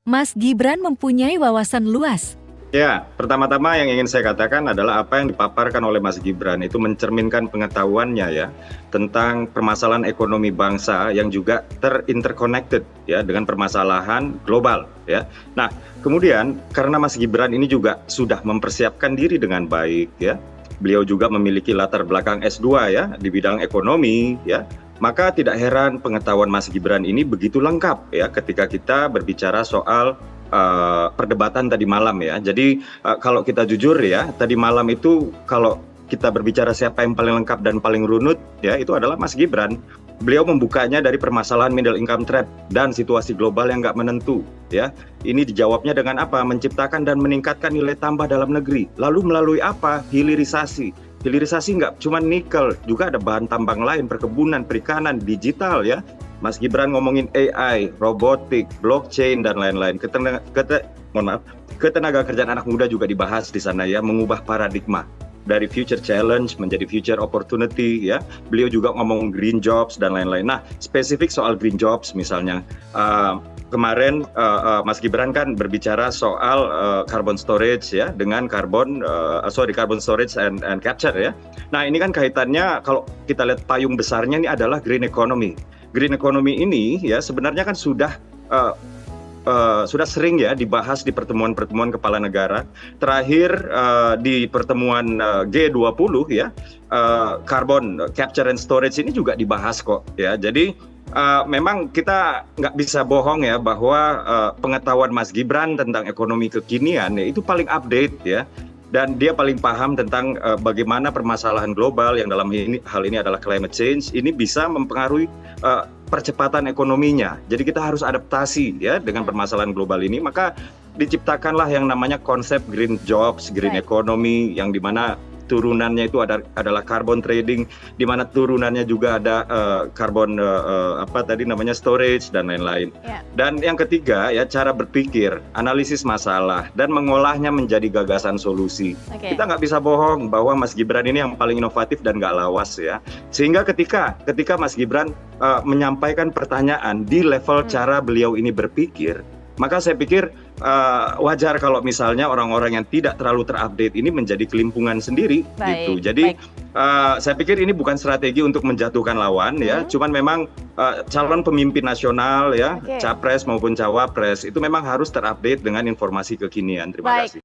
Mas Gibran mempunyai wawasan luas. Ya, pertama-tama yang ingin saya katakan adalah apa yang dipaparkan oleh Mas Gibran itu mencerminkan pengetahuannya ya tentang permasalahan ekonomi bangsa yang juga terinterconnected ya dengan permasalahan global ya. Nah, kemudian karena Mas Gibran ini juga sudah mempersiapkan diri dengan baik ya. Beliau juga memiliki latar belakang S2 ya di bidang ekonomi ya. Maka tidak heran pengetahuan Mas Gibran ini begitu lengkap ya ketika kita berbicara soal perdebatan tadi malam ya. Jadi kalau kita jujur ya, tadi malam itu kalau kita berbicara siapa yang paling lengkap dan paling runut ya itu adalah Mas Gibran. Beliau membukanya dari permasalahan middle income trap dan situasi global yang nggak menentu ya. Ini dijawabnya dengan apa? Menciptakan dan meningkatkan nilai tambah dalam negeri. Lalu melalui apa? Hilirisasi. Hilirisasi nggak cuma nikel, juga ada bahan tambang lain, perkebunan, perikanan, digital ya. Mas Gibran ngomongin AI, robotik, blockchain dan lain-lain. Ketenaga kerjaan anak muda juga dibahas di sana ya, mengubah paradigma dari future challenge menjadi future opportunity ya. Beliau juga ngomong green jobs dan lain-lain. Nah, spesifik soal green jobs misalnya kemarin Mas Gibran kan berbicara soal carbon storage ya dengan carbon storage and capture ya. Nah, ini kan kaitannya kalau kita lihat payung besarnya ini adalah green economy. Green economy ini ya sebenarnya kan sudah sering ya dibahas di pertemuan-pertemuan kepala negara. Terakhir di pertemuan G20 ya, carbon capture and storage ini juga dibahas kok ya. Jadi memang kita nggak bisa bohong ya bahwa pengetahuan Mas Gibran tentang ekonomi kekinian ya, itu paling update ya. Dan dia paling paham tentang bagaimana permasalahan global yang dalam hal ini adalah climate change ini bisa mempengaruhi percepatan ekonominya. Jadi kita harus adaptasi ya dengan permasalahan global ini. Maka diciptakanlah yang namanya konsep green jobs, green economy yang dimana turunannya itu adalah carbon trading, di mana turunannya juga ada carbon storage dan lain-lain. Dan yang ketiga ya cara berpikir, analisis masalah dan mengolahnya menjadi gagasan solusi. Kita nggak bisa bohong bahwa Mas Gibran ini yang paling inovatif dan nggak lawas ya. Sehingga ketika Mas Gibran menyampaikan pertanyaan di level cara beliau ini berpikir, maka saya pikir wajar kalau misalnya orang-orang yang tidak terlalu terupdate ini menjadi kelimpungan sendiri gitu. Jadi saya pikir ini bukan strategi untuk menjatuhkan lawan ya, cuman memang calon pemimpin nasional ya, capres maupun cawapres itu memang harus terupdate dengan informasi kekinian. Terima kasih.